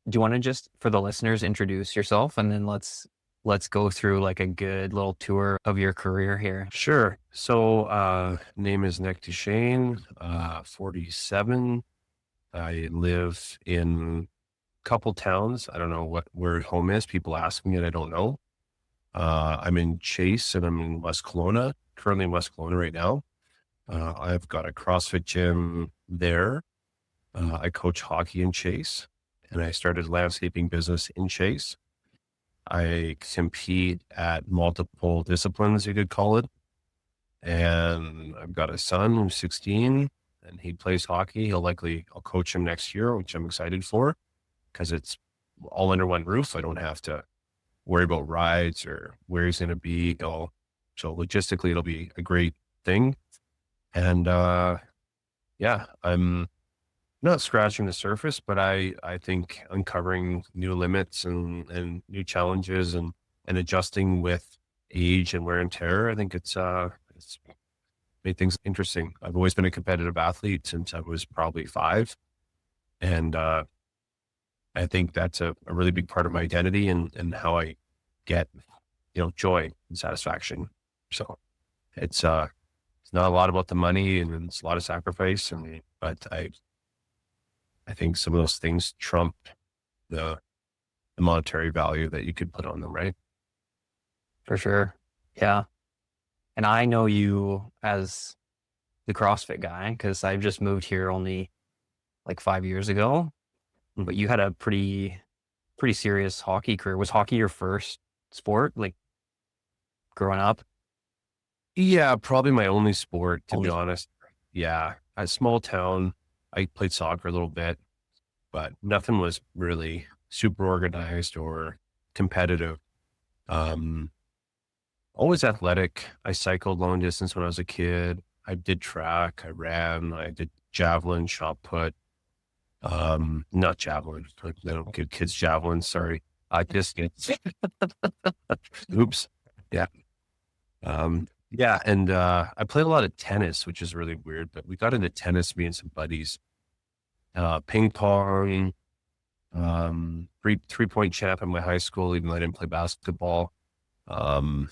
Do you want to just, for the listeners, introduce yourself, and then let's go through like a good little tour of your career here. Sure. So, name is Nick Deschenes, 47. I live in a couple towns. I don't know where home is. People ask me and I don't know. I'm in Chase and I'm in West Kelowna, currently in West Kelowna right now. I've got a CrossFit gym there. I coach hockey in Chase and I started a landscaping business in Chase. I compete at multiple disciplines, you could call it. And I've got a son who's 16 and he plays hockey. I'll coach him next year, which I'm excited for because it's all under one roof. I don't have to worry about rides or where he's going to be. So logistically, it'll be a great thing. And, yeah, I'm not scratching the surface, but I think uncovering new limits and new challenges and adjusting with age and wear and tear. I think it's made things interesting. I've always been a competitive athlete since I was probably 5. And I think that's a really big part of my identity and how I get, joy and satisfaction. So it's not a lot about the money and it's a lot of sacrifice. But I think some of those things trump the, the monetary value that you could put on them, right? For sure. Yeah. And I know you as the CrossFit guy because I've just moved here only like 5 years ago. But Mhm. you had a pretty serious hockey career. Was hockey your first sport, like growing up? Yeah, probably my only sport, to be Only. honest. Yeah, a small town. I played soccer a little bit, but nothing was really super organized or competitive. Um, Always athletic. I cycled long distance when I was a kid. I did track. I ran. I did javelin, shot put. Not javelin. They don't give kids javelins. Sorry. I just get. Oops. Yeah. Yeah. And I played a lot of tennis, which is really weird. But we got into tennis, me and some buddies. Ping pong. Three-point champ in my high school, even though I didn't play basketball. Um,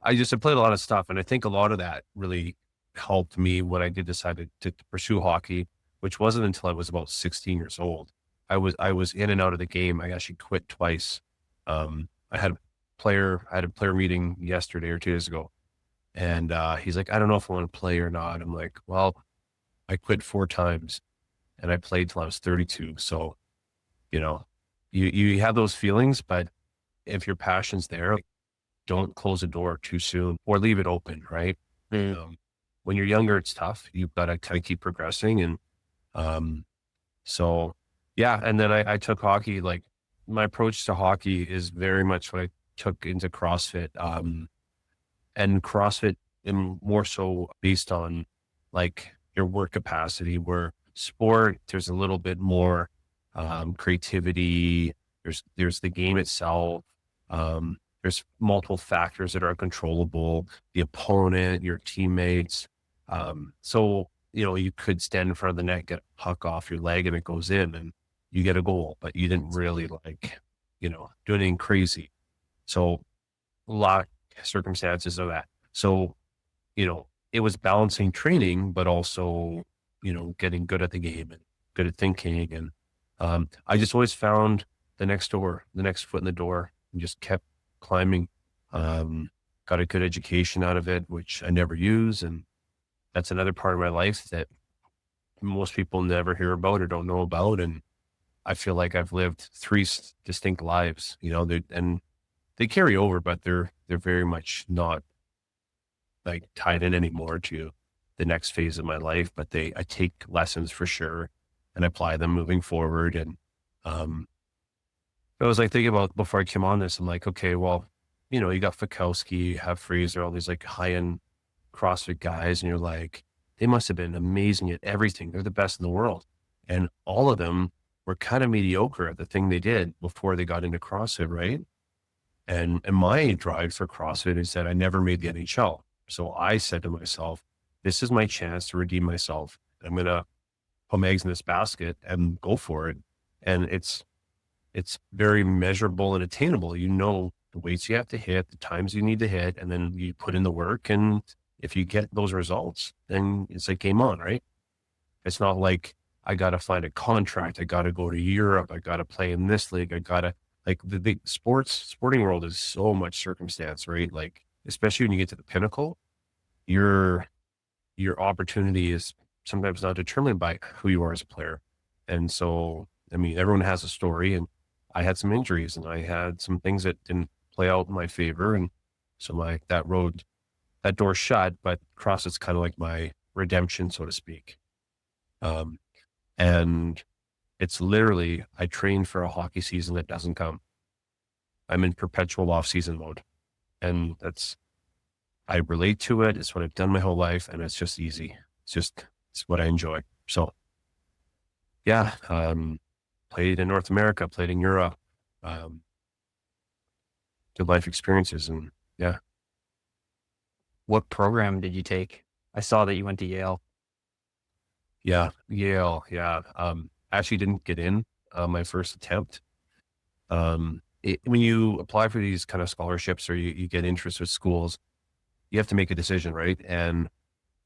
I played a lot of stuff, and I think a lot of that really helped me when I did decide to pursue hockey, which wasn't until I was about 16 years old. I was in and out of the game. I actually quit twice. I had a player meeting yesterday or 2 days ago, and he's like, "I don't know if I want to play or not." I'm like, "Well, I quit 4 times, and I played till I was 32." So you know, you have those feelings, but if your passion's there, don't close the door too soon or leave it open, right? Mm. Um, when you're younger, it's tough. You've got to kind of keep progressing. And um, so, yeah. And then I took hockey. Like my approach to hockey is very much what I took into CrossFit. And CrossFit and more so based on like your work capacity, where sport, there's a little bit more creativity. There's the game itself. There's multiple factors that are uncontrollable, the opponent, your teammates. So, you could stand in front of the net, get a puck off your leg and it goes in and you get a goal, but you didn't really do anything crazy. So a lot of circumstances of that. So, it was balancing training, but also, getting good at the game and good at thinking. And I just always found the next foot in the door and just kept climbing. Um, got a good education out of it, which I never use. And that's another part of my life that most people never hear about or don't know about. And I feel like I've lived three distinct lives, and they carry over, but they're very much not like tied in anymore to the next phase of my life. But I take lessons for sure and apply them moving forward. And um, I was like thinking about before I came on this, I'm like, okay, well, you got Fikowski, you have Fraser, all these like high end CrossFit guys, and you're like, they must have been amazing at everything. They're the best in the world. And all of them were kind of mediocre at the thing they did before they got into CrossFit, right? And my drive for CrossFit is that I never made the NHL. So I said to myself, this is my chance to redeem myself. I'm going to put my eggs in this basket and go for it. And it's very measurable and attainable. You know the weights you have to hit, the times you need to hit, and then you put in the work. And if you get those results, then it's like game on, right? It's not like I got to find a contract. I got to go to Europe. I got to play in this league. I got to like the sporting world is so much circumstance, right? Like, especially when you get to the pinnacle, your, your opportunity is sometimes not determined by who you are as a player. And so, I mean, everyone has a story, and I had some injuries and I had some things that didn't play out in my favor. And so that door shut, but CrossFit's kind of like my redemption, so to speak. Um, and it's literally, I train for a hockey season that doesn't come. I'm in perpetual off season mode, and I relate to it. It's what I've done my whole life, and it's just easy. It's what I enjoy. So yeah, played in North America, played in Europe, um, good life experiences. And yeah, What program did you take? I saw that you went to Yale. yeah, Yale. Yeah. I actually didn't get in, my first attempt. When you apply for these kind of scholarships, or you get interest with schools, you have to make a decision, right? And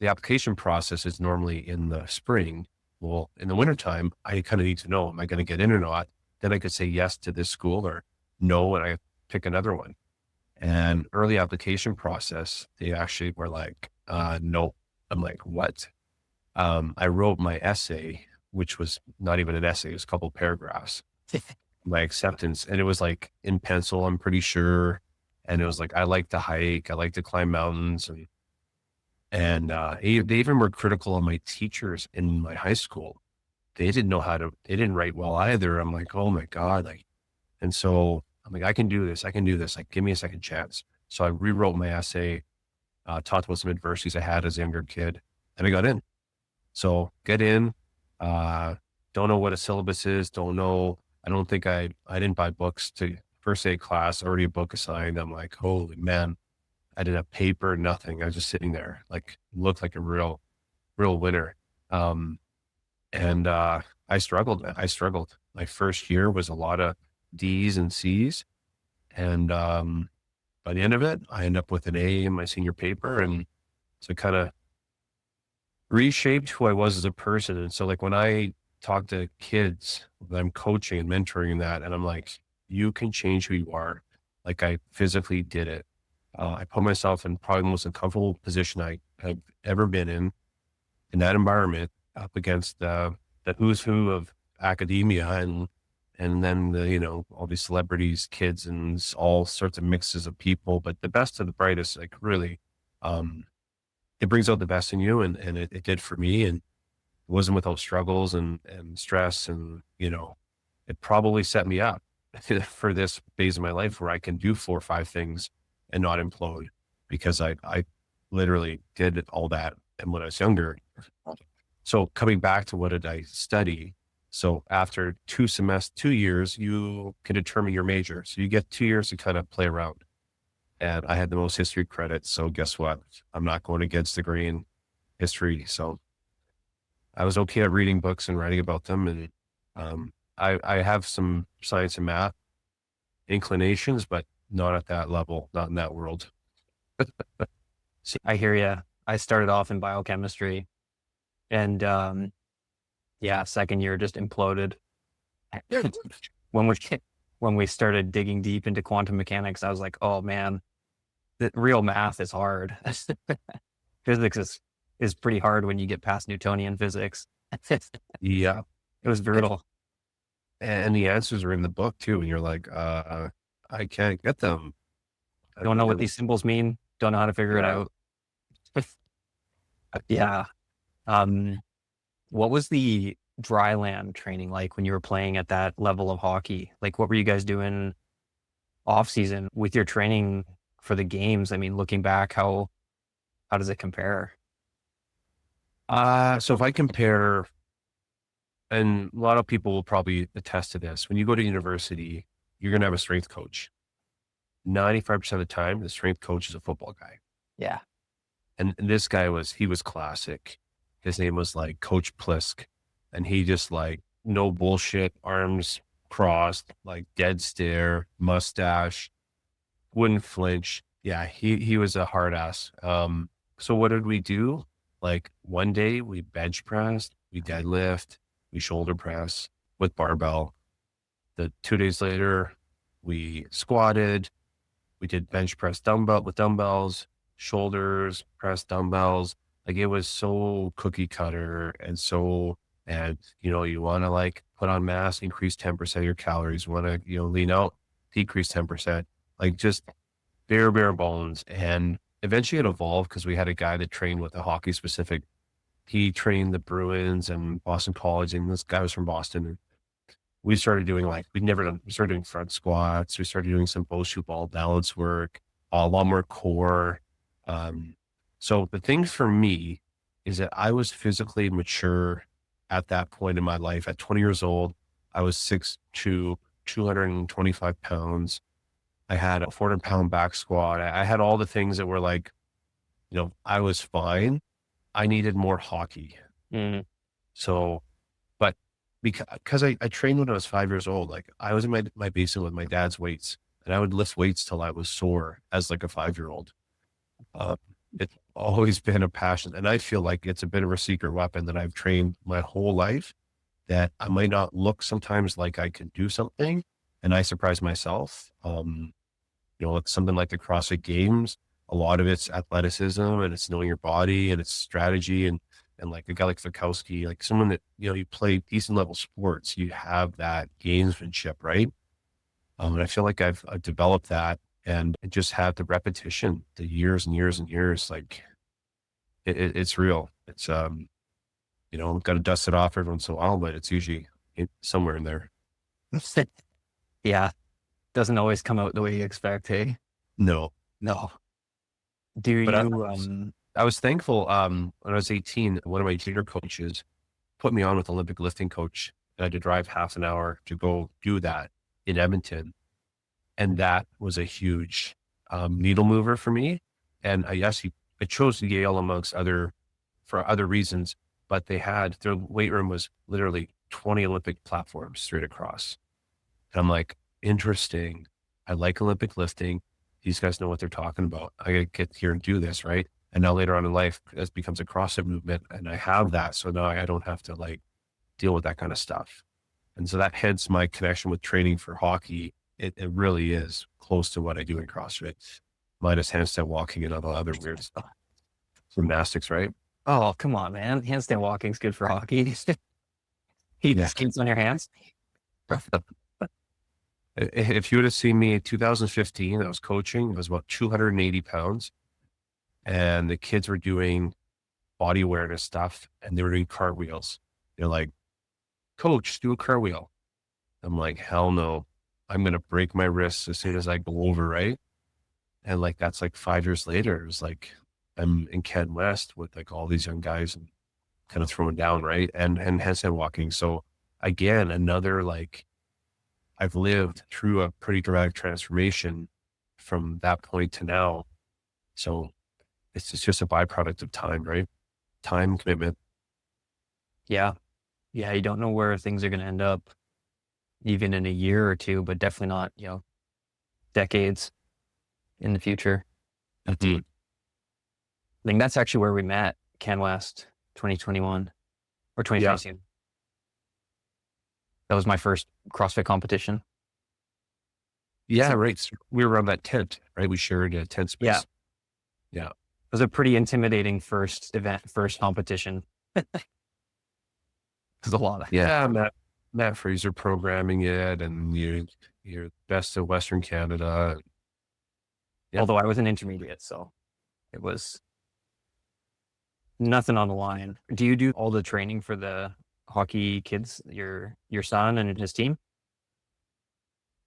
the application process is normally in the spring. Well, in the wintertime, I kind of need to know, am I going to get in or not? Then I could say yes to this school or no, and I pick another one. And early application process, they actually were like, no. I'm like, what? I wrote my essay, which was not even an essay, it was a couple paragraphs, my acceptance. And it was like in pencil, I'm pretty sure. And it was like, I like to hike, I like to climb mountains. They even were critical of my teachers in my high school. They didn't write well either. I'm like, oh my God. Like, and so I'm like, I can do this. I can do this. Like, give me a second chance. So I rewrote my essay, talked about some adversities I had as a younger kid, and I got in. So get in, uh, don't know what a syllabus is. Don't know. I don't think I didn't buy books to first aid class, already a book assigned. I'm like, holy man, I didn't have paper, nothing. I was just sitting there, like, looked like a real winner. Um, I struggled. I struggled. My first year was a lot of D's and C's. And by the end of it, I end up with an A in my senior paper. And so kind of reshaped who I was as a person. And so like when I talk to kids that I'm coaching and mentoring and that, and I'm like, you can change who you are. Like I physically did it. I put myself in probably the most uncomfortable position I have ever been in that environment, up against the who's who of academia, and then all these celebrities, kids, and all sorts of mixes of people, but the best of the brightest. Like really, um, it brings out the best in you, and it did for me, and it wasn't without struggles and stress, and it probably set me up for this phase of my life where I can do 4 or 5 things and not implode, because I literally did all that. And when I was younger, so coming back to what did I study? So after 2 years, you can determine your major. So you get 2 years to kind of play around. And I had the most history credits. So guess what? I'm not going against the grain in history. So I was okay at reading books and writing about them. And I have some science and math inclinations, but not at that level, not in that world. So, I hear you. I started off in biochemistry, and yeah, second year just imploded. when we when we started digging deep into quantum mechanics, I was like, oh man, the real math is hard. Physics is pretty hard when you get past Newtonian physics. It yeah. was brutal. And the answers are in the book too. And you're like, I can't get them. Don't know what And these symbols mean. Don't know how to figure it yeah, out. Yeah. Um, what was the dry land training like when you were playing at that level of hockey? Like, what were you guys doing off season with your training for the games? I mean, looking back, how does it compare? so if I compare, and a lot of people will probably attest to this, when you go to university, you're going to have a strength coach. 95% of the time, the strength coach is a football guy. Yeah. And this guy he was classic. His name was like Coach Plisk. And he just like, no bullshit, arms crossed, like dead stare, mustache, wouldn't flinch. Yeah, he was a hard ass. So what did we do? Like one day we bench pressed, we deadlift, we shoulder press with barbell. The 2 days later, we squatted, we did bench press dumbbell with dumbbells, shoulders, press dumbbells. Like it was so cookie cutter and you want to like put on mass, increase 10% of your calories, want to, lean out, decrease 10%, like just bare bones. And eventually it evolved because we had a guy that trained with a hockey specific. He trained the Bruins and Boston College, and this guy was from Boston. And we started doing we started doing front squats. We started doing some bow shoot ball balance work, a lot more core. Um, so the thing for me is that I was physically mature at that point in my life. At 20 years old, I was 6'2", 225 pounds. I had a 400-pound back squat. I had all the things that were like, I was fine. I needed more hockey. Mm. So, but because I trained when I was 5 years old, like I was in my basement with my dad's weights, and I would lift weights till I was sore as like a 5-year-old. Uh, it's always been a passion. And I feel like it's a bit of a secret weapon that I've trained my whole life, that I might not look sometimes like I can do something, and I surprise myself. It's something like the CrossFit Games. A lot of it's athleticism, and it's knowing your body, and it's strategy, and like a guy like Fikowski, like someone that, you play decent level sports, you have that gamesmanship, right? And I feel like I've developed that, and I just had the repetition, the years and years and years. Like it's real. It's, got to dust it off every once in a while, but it's usually somewhere in there. Yeah. Doesn't always come out the way you expect, hey? No, No. Do but you, I was thankful. When I was 18, one of my junior coaches put me on with Olympic lifting coach. I had to drive half an hour to go do that in Edmonton. And that was a huge needle mover for me. And I chose Yale for other reasons, but their weight room was literally 20 Olympic platforms straight across. And I'm like, interesting. I like Olympic lifting. These guys know what they're talking about. I gotta get here and do this, right? And now later on in life, this becomes a CrossFit movement, and I have that. So now I don't have to like deal with that kind of stuff. And so that hence my connection with training for hockey. It really is close to what I do in CrossFit, minus handstand walking and all the other weird stuff. Gymnastics, right? oh, come on, man. Handstand walking's good for hockey. Heat Yeah. skates on your hands. If you would have seen me in 2015, I was coaching, I was about 280 pounds, and the kids were doing body awareness stuff, and they were doing cartwheels. They're like, coach, do a cartwheel. I'm like, hell no. I'm going to break my wrists as soon as I go over, right? And like, that's like 5 years later. It was like, I'm in Ken West with like all these young guys and kind of throwing down, right? And handstand walking. So again, another like, I've lived through a pretty dramatic transformation from that point to now. So it's just a byproduct of time, right? Time commitment. Yeah. Yeah. You don't know where things are going to end up even in a year or two, but definitely not, decades in the future. Mm-hmm. I think that's actually where we met, Ken West, 2021 or 2022. Yeah. That was my first CrossFit competition. Yeah, right. So we were on that tent, right? We shared a tent space. Yeah. Yeah. It was a pretty intimidating first competition. It was a lot of, yeah, Matt Fraser programming it, and you're best of Western Canada. Yeah. Although I was an intermediate, so it was nothing on the line. Do you do all the training for the hockey kids, your son and his team?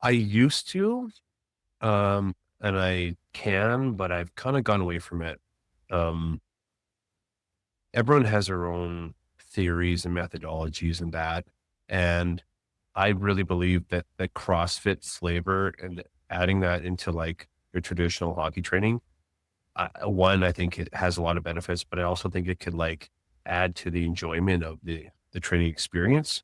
I used to, and I can, but I've kind of gone away from it. Everyone has their own theories and methodologies and that. And I really believe that the CrossFit flavor and adding that into like your traditional hockey training, one, I think it has a lot of benefits, but I also think it could like add to the enjoyment of the training experience.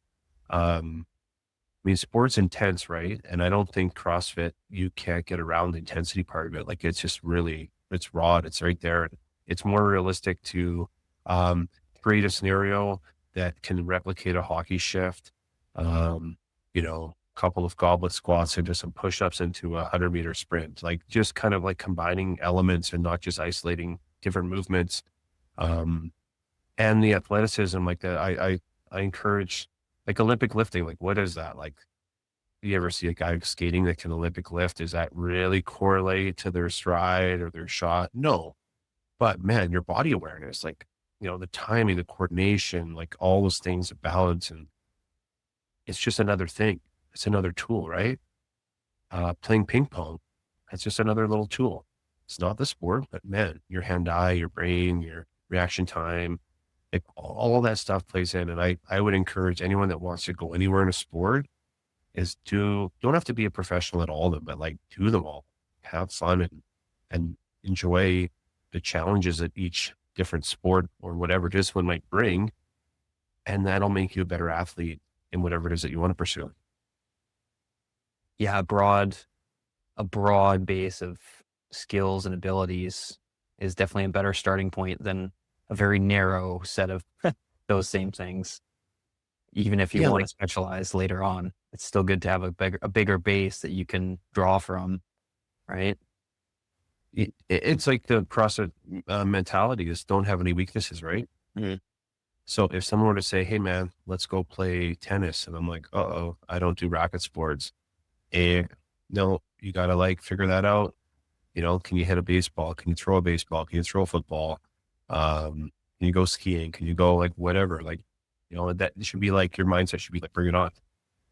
mean, sport's intense, right? And I don't think CrossFit, you can't get around the intensity part of it. Like it's just really, it's raw. It's right there. It's more realistic to um, create a scenario that can replicate a hockey shift. Um, a couple of goblet squats into some push-ups into a 100-meter sprint, like just kind of like combining elements and not just isolating different movements. Um, and the athleticism like that. I encourage like Olympic lifting. Like, what is that? Like, you ever see a guy skating that can Olympic lift? Is that really correlate to their stride or their shot? No. But man, your body awareness, like, the timing, the coordination, like all those things, the balance, and it's just another thing. It's another tool, right? Playing ping pong, that's just another little tool. It's not the sport, but man, your hand-eye, your brain, your reaction time, like all of that stuff plays in. And I would encourage anyone that wants to go anywhere in a sport is don't have to be a professional at all of them, but like do them all. Have fun and enjoy the challenges that each different sport or whatever discipline might bring. And that'll make you a better athlete in whatever it is that you want to pursue. Yeah, a broad base of skills and abilities is definitely a better starting point than a very narrow set of those same things. Even if you Yeah, want like to specialize later on, it's still good to have a bigger base that you can draw from, right? it's like the CrossFit mentality is don't have any weaknesses, right? Mhm. So if someone were to say, "Hey man, let's go play tennis," and I'm like, "Uh-oh, I don't do racket sports." Eh, no, you gotta like figure that out. Can you hit a baseball? Can you throw a baseball? Can you throw a football? Can you go skiing? Can you go like whatever? Like, that should be like your mindset should be like, bring it on.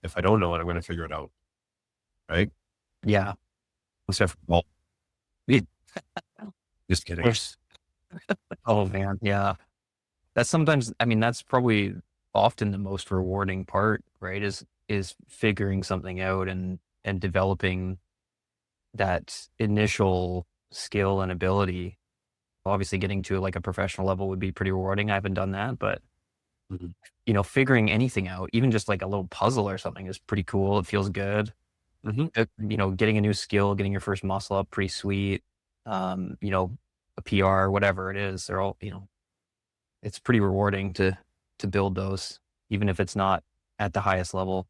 If I don't know it, I'm going to figure it out. Right. Yeah. Except for golf. Yeah. Just kidding. There's Oh man, yeah. That's sometimes, I mean, that's probably often the most rewarding part, right? Is figuring something out and developing that initial skill and ability. Obviously getting to like a professional level would be pretty rewarding. I haven't done that, but Mhm. figuring anything out, even just like a little puzzle or something is pretty cool. It feels good. Mhm. Getting a new skill, getting your first muscle up, pretty sweet. A PR, whatever it is, they're all, it's pretty rewarding to build those, even if it's not at the highest level.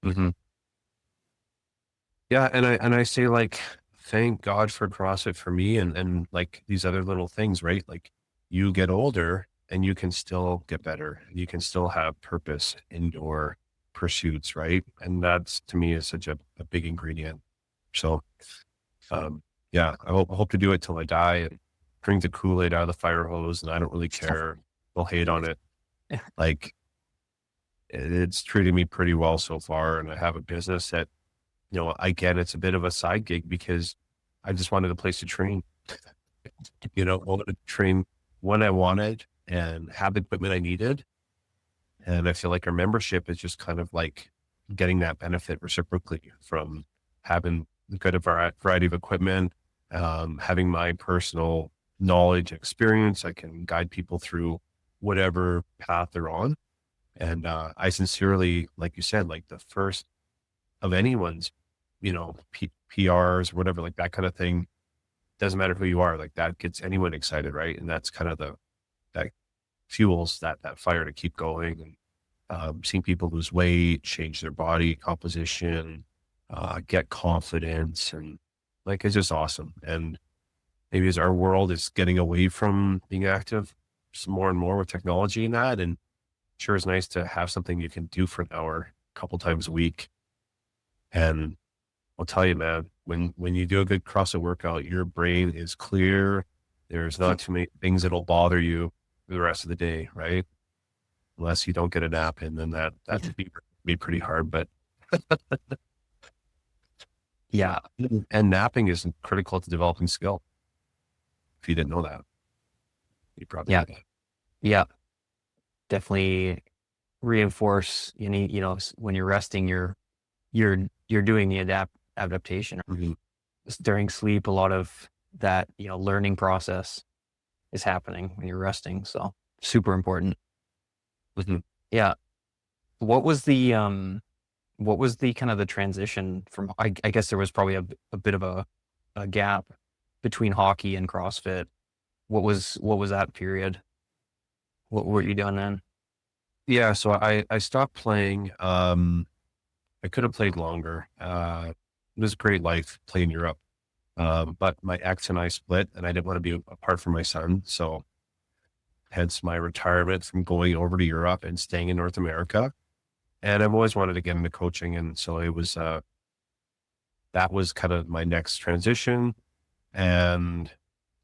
Mhm. Yeah. And I say like, thank God for CrossFit for me and like these other little things, right? Like you get older and you can still get better. You can still have purpose in your pursuits, right? And that's to me is such a big ingredient. So Um, yeah, I hope to do it till I die and drink the Kool-Aid out of the fire hose, and I don't really care. They'll hate on it. Like it's treated me pretty well so far, and I have a business that again, it's a bit of a side gig because I just wanted a place to train. Wanted to train when I wanted and have the equipment I needed, and I feel like our membership is just kind of like getting that benefit reciprocally from having a good variety of equipment, having my personal knowledge, experience. I can guide people through whatever path they're on. And I sincerely, like you said, like the first of anyone's, PRs or whatever, like that kind of thing. Doesn't matter who you are, like that gets anyone excited, right? And that's kind of that fuels that fire to keep going. And seeing people lose weight, change their body composition, get confidence, and like it's just awesome. And maybe as our world is getting away from being active some more and more with technology and that, and sure it's nice to have something you can do for an hour a couple times a week. And I'll tell you, man, when you do a good CrossFit workout, your brain is clear. There's not too many things that'll bother you for the rest of the day, right? Unless you don't get a nap in, then that'd be pretty hard. But Yeah. and napping is critical to developing skill. If you didn't know that, you probably Yeah. know that. Yeah. Definitely reinforce you need, when you're resting, you're doing the adaptation. Mhm. During sleep, a lot of that, learning process is happening when you're resting. So super important. Mhm. Yeah. What was the what was the kind of the transition from, I guess there was probably a bit of a gap between hockey and CrossFit. What was that period? What were you doing then? Yeah, so I stopped playing. I could have played longer. It was a great life playing Europe. But my ex and I split, and I didn't want to be apart from my son. So hence my retirement from going over to Europe and staying in North America. And I've always wanted to get into coaching. And so it was, that was kind of my next transition. And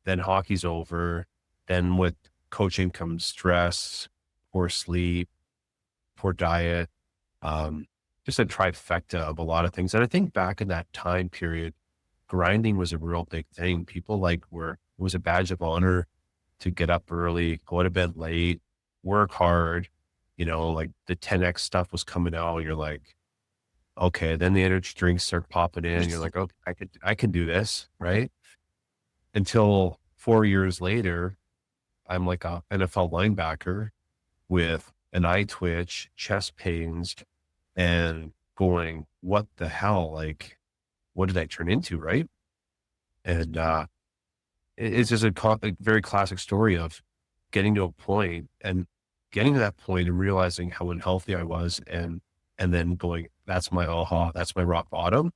then hockey's over. Then with coaching comes stress, poor sleep, poor diet, um, just a trifecta of a lot of things. And I think back in that time period, grinding was a real big thing. People it was a badge of honor to get up early, go to bed late, work hard, like the 10X stuff was coming out. You're like, okay, then the energy drinks start popping in. You're like, okay, I can do this. Right. Until 4 years later, I'm like a NFL linebacker with an eye twitch, chest pains, and going, what the hell? Like, what did I turn into? Right. And, it's just a very classic story of getting to a point and getting to that point and realizing how unhealthy I was and then going, that's my aha, that's my rock bottom.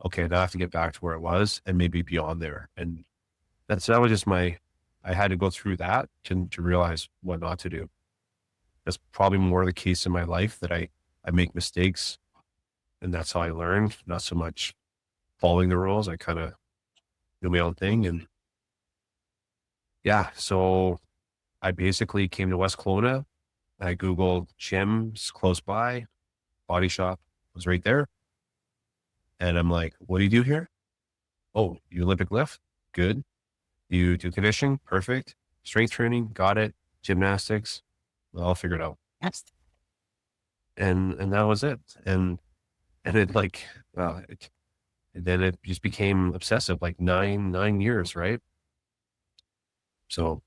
Okay, now I have to get back to where I was and maybe beyond there. And that was just I had to go through that to realize what not to do. That's probably more the case in my life that I make mistakes and that's how I learn, not so much following the rules. I kind of do my own thing. And yeah, so I basically came to West Kelowna. I Googled gyms close by, body shop was right there. And I'm like, what do you do here? Oh, you Olympic lift? Good. You do conditioning? Perfect. Strength training? Got it. Gymnastics? Well, I'll figure it out. Yes. And that was it. And it like, and then it just became obsessive, like 9 years, right? So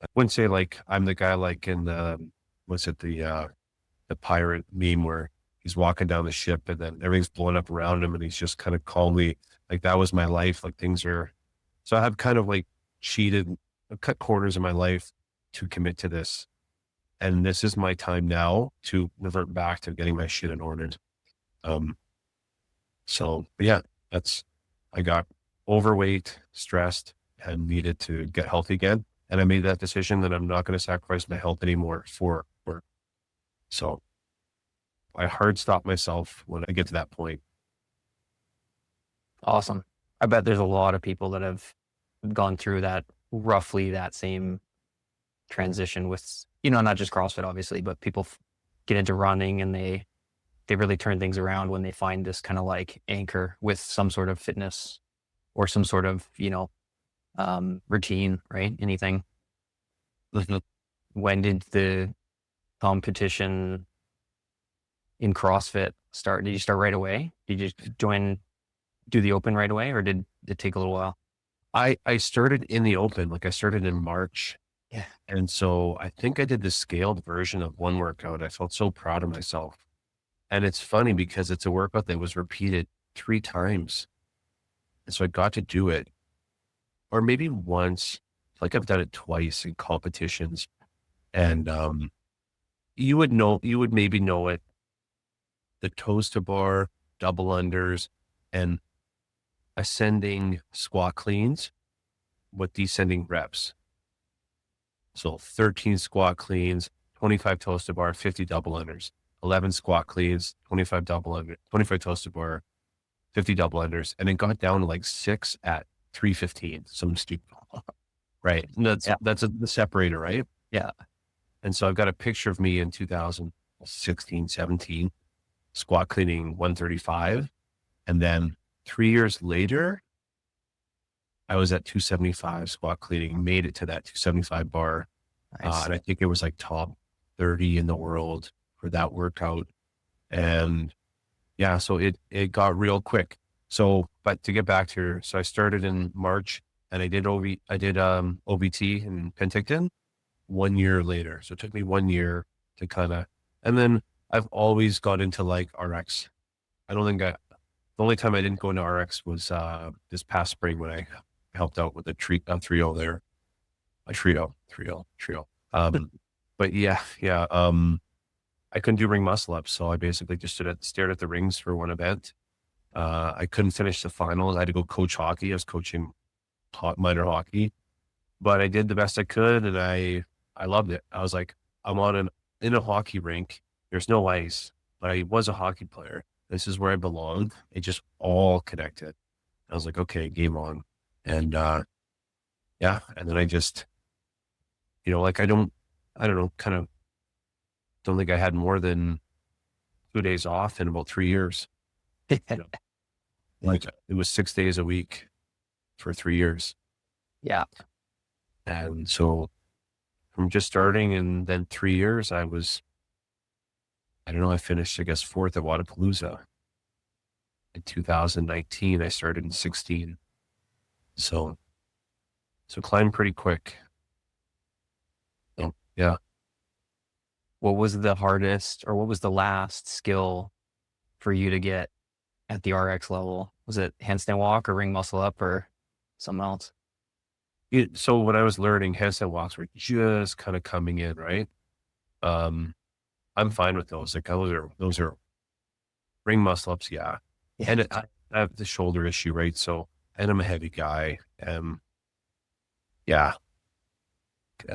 I wouldn't say like I'm the guy like in what's it, the pirate meme where he's walking down the ship and then everything's blowing up around him and he's just kind of calmly like that was my life. Like things are so I have kind of like cheated, I've cut corners in my life to commit to this. And this is my time now to revert back to getting my shit in order. Um, but yeah, I got overweight, stressed, and needed to get healthy again. And I made that decision that I'm not going to sacrifice my health anymore for work. So I hard stop myself when I get to that point. Awesome. I bet there's a lot of people that have gone through that, roughly that same transition with, not just CrossFit, obviously, but people get into running and they really turn things around when they find this kind of like anchor with some sort of fitness or some sort of, routine, right? Anything. Mhm. When did the competition in CrossFit start? Did you start right away? Did you do the open right away, or did it take a little while? I started in the open, like I started in March. Yeah. And so I think I did the scaled version of one workout. I felt so proud of myself. And it's funny because it's a workout that was repeated 3 times. And so I got to do it, or maybe once, like I've done it twice in competitions. And you would maybe know it, the toes to bar, double unders, and ascending squat cleans with descending reps. So 13 squat cleans, 25 toes to bar, 50 double unders, 11 squat cleans, 25 toes to bar, 50 double unders. And it got down to like 6 at 315. Some stupid, right? And Yeah. that's the separator, right? Yeah. And so I've got a picture of me in 2016, 17, squat cleaning 135. And then 3 years later, I was at 275 squat cleaning, made it to that 275 bar. Nice. And I think it was like top 30 in the world for that workout. And yeah, so it got real quick. So, but to get back to, so I started in March and I did OBT in Penticton 1 year later. So it took me 1 year to kind of, and then I've always got into like RX. I don't think the only time I didn't go into RX was this past spring when I helped out with the trio there. A trio. But yeah. I couldn't do ring muscle ups, so I basically just stared at the rings for one event. I couldn't finish the finals. I had to go coach hockey. I was coaching minor hockey, but I did the best I could, and I loved it. I was like, I'm in a hockey rink. There's no ice, but I was a hockey player. This is where I belong. It just all connected. I was like, okay, game on. And yeah, and then I just, like I don't know, kind of don't think I had more than 2 days off in about 3 years. You know, like it was 6 days a week for 3 years. Yeah. And so from just starting and then 3 years, I don't know, I finished, I guess, fourth at Wadapalooza in 2019. I started in 16. So climbed pretty quick. So, yeah. What was the hardest or what was the last skill for you to get at the RX level? Was it handstand walk or ring muscle up or something else? So when I was learning, handstand walks were just kind of coming in, right? Um, I'm fine with those. Like those are ring muscle ups, yeah. Yeah. And I have the shoulder issue, right? So, and I'm a heavy guy. Yeah.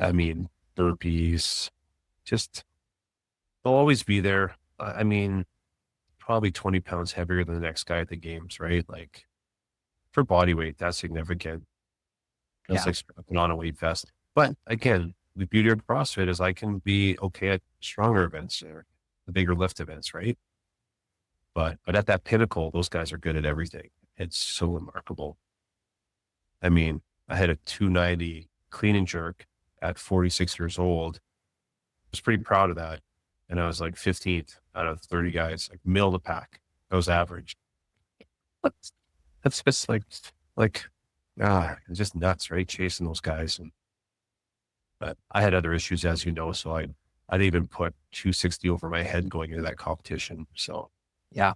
I mean, burpees, just they'll always be there. I mean, probably 20 pounds heavier than the next guy at the games, right? Like for body weight, that's significant. That's Yeah. like strapping on a weight vest. But again, the beauty of CrossFit is I can be okay at stronger events or the bigger lift events, right? But at that pinnacle, those guys are good at everything. It's so remarkable. I mean, I had a 290 clean and jerk at 46 years old. I was pretty proud of that. And I was like 15th out of 30 guys, like middle of the pack. That was average. That's just like, it's just nuts, right? Chasing those guys. But I had other issues, as you know. So I'd even put 260 over my head going into that competition. So Yeah.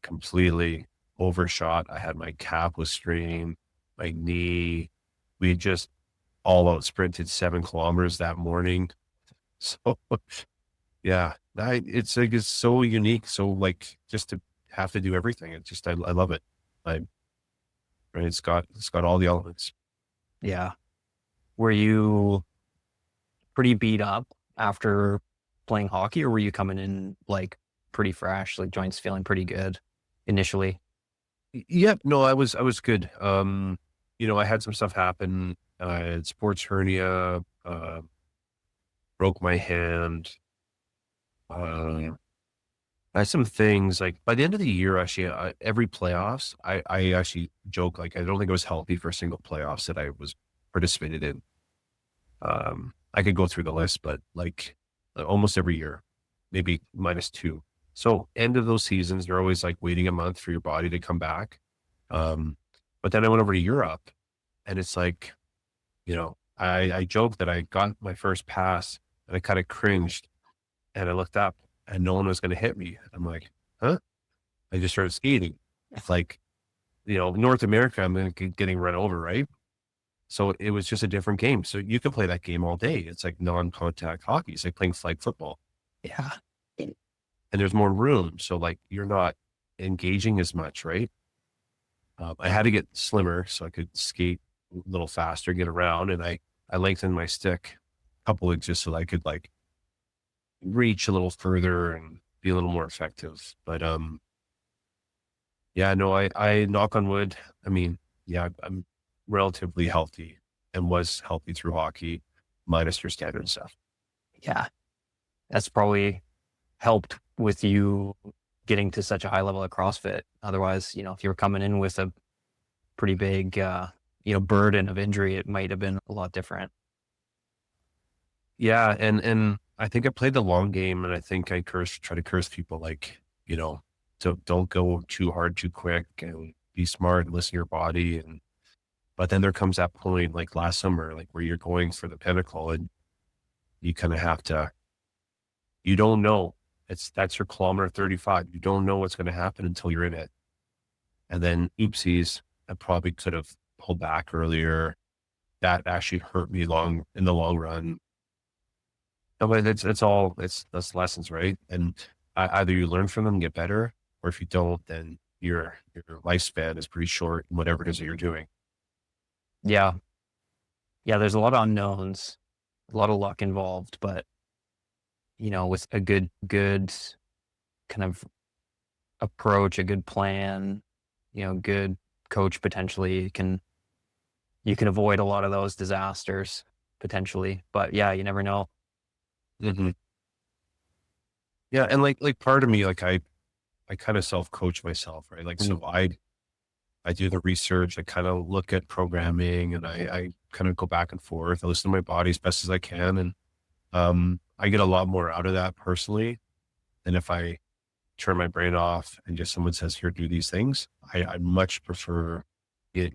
completely overshot. I had my calf was strained, my knee. We had just all out sprinted 7 kilometers that morning. So yeah, it's like, it's so unique. So like just to have to do everything. It's just, I love it. I, right. It's got all the elements. Yeah. Were you pretty beat up after playing hockey or were you coming in like pretty fresh, like joints feeling pretty good initially? Yep. No, I was good. I had some stuff happen. I had sports hernia, broke my hand. Uh, I had some things like by the end of the year, actually, every playoffs, I actually joke, like, I don't think it was healthy for a single playoffs that I was participated in. I could go through the list, but like almost every year, maybe -2. So end of those seasons, they're always like waiting a month for your body to come back. But then I went over to Europe and it's like, I joked that I got my first pass and I kind of cringed and I looked up and no one was going to hit me. I'm like, huh? I just started skating. It's like, North America, I'm getting run over, right? So it was just a different game. So you can play that game all day. It's like non-contact hockey. It's like playing flag football Yeah. and there's more room. So like you're not engaging as much, right? I had to get slimmer so I could skate a little faster, get around. And I lengthened my stick a couple inches so that I could like reach a little further and be a little more effective. But, yeah, no, I knock on wood. I mean, yeah, I'm relatively healthy and was healthy through hockey, minus your standard stuff. Yeah. That's probably helped with you getting to such a high level at CrossFit. Otherwise, if you were coming in with a pretty big, burden of injury, it might have been a lot different. Yeah, and I think I played the long game, and I think I try to curse people like, don't go too hard too quick, and be smart and listen to your body. But then there comes that point, like last summer, like where you're going for the pinnacle, and you kind of have to. You don't know, That's your kilometer 35. You don't know what's going to happen until you're in it. And then oopsies, I probably could have pulled back earlier. That actually hurt me in the long run. No, but that's lessons, right? And either you learn from them, get better, or if you don't, then your lifespan is pretty short in whatever it is that you're doing. Yeah. Yeah. There's a lot of unknowns, a lot of luck involved, but with a good kind of approach, a good plan, good coach, potentially you can avoid a lot of those disasters potentially. But yeah, you never know. Hmm. Yeah, and like part of me, like I kind of self coach myself, right? Like Mm. so I do the research, I kind of look at programming, and I kind of go back and forth. I listen to my body as best as I can, and I get a lot more out of that personally than if I turn my brain off and just someone says, "Here, do these things." I much prefer it,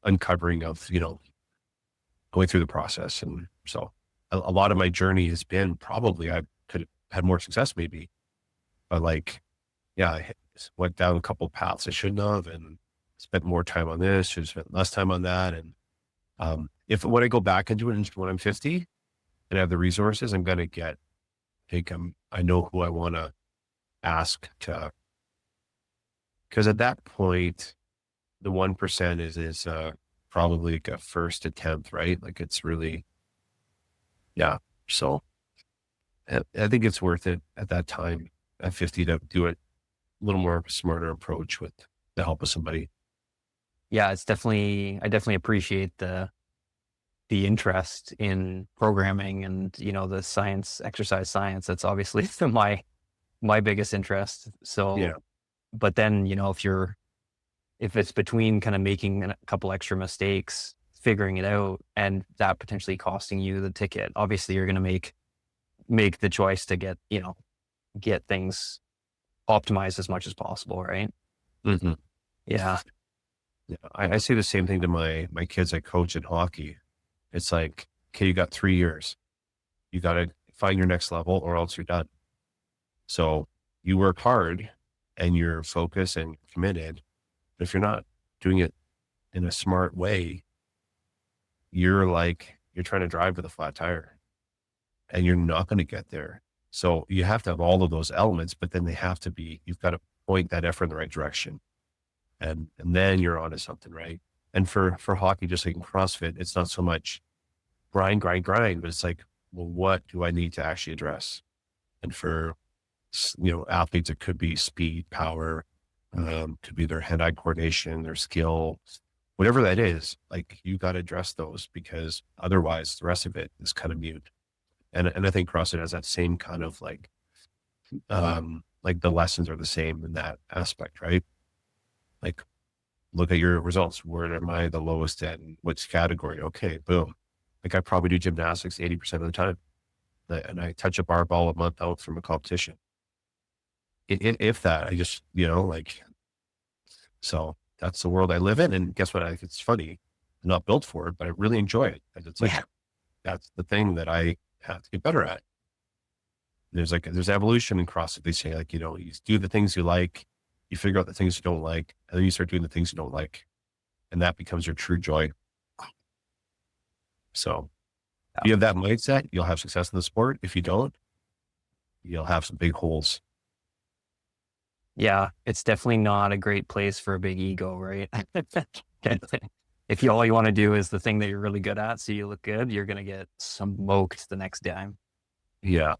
uncovering of going through the process, and so a lot of my journey has been probably I could have had more success maybe, but like yeah, went down a couple of paths I shouldn't have, and spent more time on this, should have spent less time on that, and if when I go back into it when I'm 50 and I have the resources, I'm gonna think I know who I want to ask to, because at that point, the 1% is probably like a first attempt, right? Like it's really, yeah. So I think it's worth it at that time at 50 to do it a little more of a smarter approach with the help of somebody. Yeah, I definitely appreciate the interest in programming and, the science, exercise science. That's obviously my biggest interest. Yeah. So, but then, if it's between kind of making a couple extra mistakes, figuring it out, and that potentially costing you the ticket, obviously you're going to make the choice to get things optimized as much as possible, right? Hmm. Yeah. Yeah. I say the same thing to my kids I coach in hockey. It's like, okay, you got 3 years. You got to find your next level or else you're done. So you work hard and you're focused and committed. But if you're not doing it in a smart way, you're trying to drive with a flat tire and you're not going to get there. So you have to have all of those elements, but then you've got to point that effort in the right direction. And then you're onto something, right? And for hockey, just like in CrossFit, it's not so much grind, but it's like, well, what do I need to actually address? And for athletes, it could be speed, power, could be their hand-eye coordination, their skill, whatever that is. Like you got to address those because otherwise, the rest of it is kind of mute. And I think CrossFit has that same kind of like the lessons are the same in that aspect, right? Like look at your results. Where am I the lowest in which category? Okay, boom. Like I probably do gymnastics 80% of the time. And I touch a barbell a month out from a competition. If that, I just, so that's the world I live in. And guess what? It's funny. I'm not built for it, but I really enjoy it. And it's like, Yeah. that's the thing that I have to get better at. There's evolution in CrossFit. They say you do the things you like, you figure out the things you don't like, and then you start doing the things you don't like. And that becomes your true joy. So if you have that mindset, you'll have success in the sport. If you don't, you'll have some big holes. Yeah, it's definitely not a great place for a big ego, right? If all you want to do is the thing that you're really good at, so you look good, you're gonna get smoked the next time. Yeah.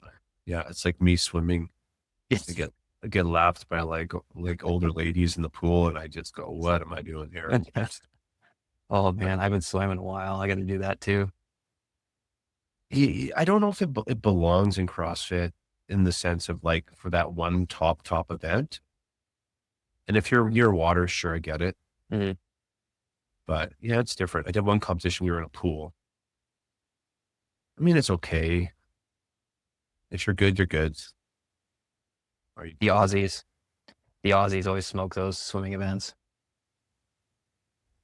Yeah. It's like me swimming. I get, I get laughed by like older ladies in the pool and I just go, what am I doing here? Oh But man, I haven't swam in a while. I got to do that too. I don't know if it belongs in CrossFit in the sense of like for that one top event. And if you're near water, sure, I get it. Mhm. But yeah, it's different. I did one competition. We were in a pool. I mean, it's okay. If you're good, you're good. Are you The good? Aussies, the Aussies always smoke those swimming events.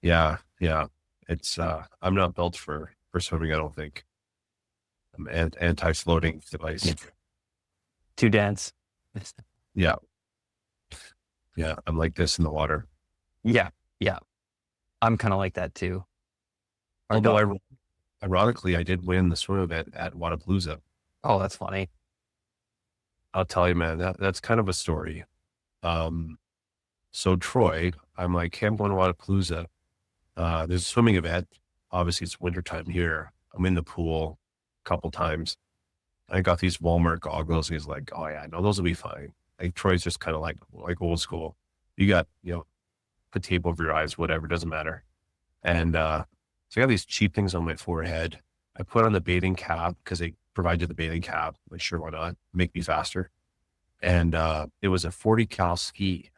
Yeah. Yeah. I'm not built for swimming. I don't think. I'm anti-floating device. Too dense. Yeah. Yeah. I'm like this in the water. Yeah. Yeah. I'm kind of like that too. Our Although dog. ironically, I did win the swim event at Wadapalooza. Oh, that's funny. I'll tell you, man, that's kind of a story. Um, so Troy, I'm like, hey, I'm going to Wadapalooza. There's a swimming event. Obviously, it's wintertime here. I'm in the pool a couple times. I got these Walmart goggles. He's like, oh yeah, no, those will be fine. Like Troy's just kind of like old school. You got, put tape over your eyes, whatever, doesn't matter. And so I got these cheap things on my forehead. I put on the bathing cap because they provided the bathing cap. Like, sure, why not? Make me faster. And it was a 40 cal ski.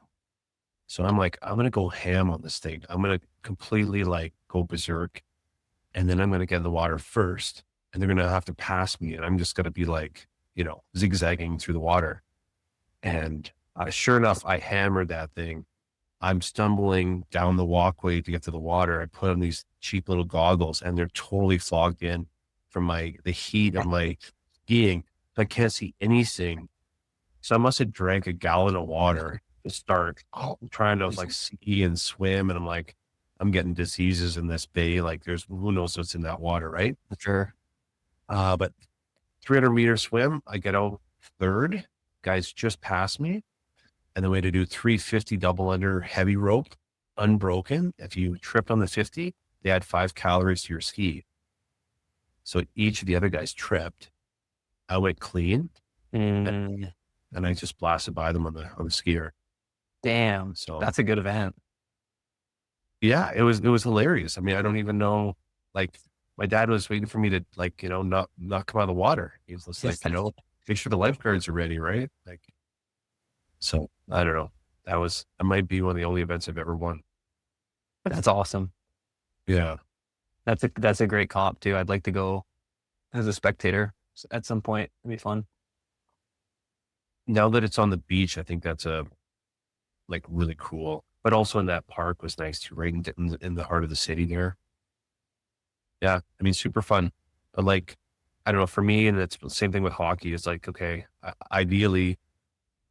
So I'm like, I'm gonna go ham on this thing. I'm gonna completely like go berserk, and then I'm gonna get in the water first, and they're gonna have to pass me, and I'm just gonna be like, zigzagging through the water. And sure enough, I hammered that thing. I'm stumbling down the walkway to get to the water. I put on these cheap little goggles, and they're totally fogged in from the heat of my skiing. I can't see anything. So I must have drank a gallon of water to start trying to like ski and swim. And I'm like, I'm getting diseases in this bay. Like there's who knows what's in that water, right? Sure. But 300-meter swim, I get out third. Guys just passed me. And then we had to do 350 double under heavy rope, unbroken. If you tripped on the 50, they add 5 calories to your ski. So each of the other guys tripped. I went clean. Mm, And I just blasted by them on the skier. damn. So That's a good event. yeah, it was hilarious. I mean, I don't even know. Like, my dad was waiting for me to not come out of the water. He was just like, make sure the lifeguards are ready, right? Like, so I don't know. That might be one of the only events I've ever won. That's awesome. Yeah. That's a great comp too. I'd like to go as a spectator at some point. It'd be fun. Now that it's on the beach, I think that's like really cool. But also in that park was nice too, right in the heart of the city there. Yeah, I mean, super fun. But like, I don't know, for me, and it's the same thing with hockey. It's like, okay, ideally,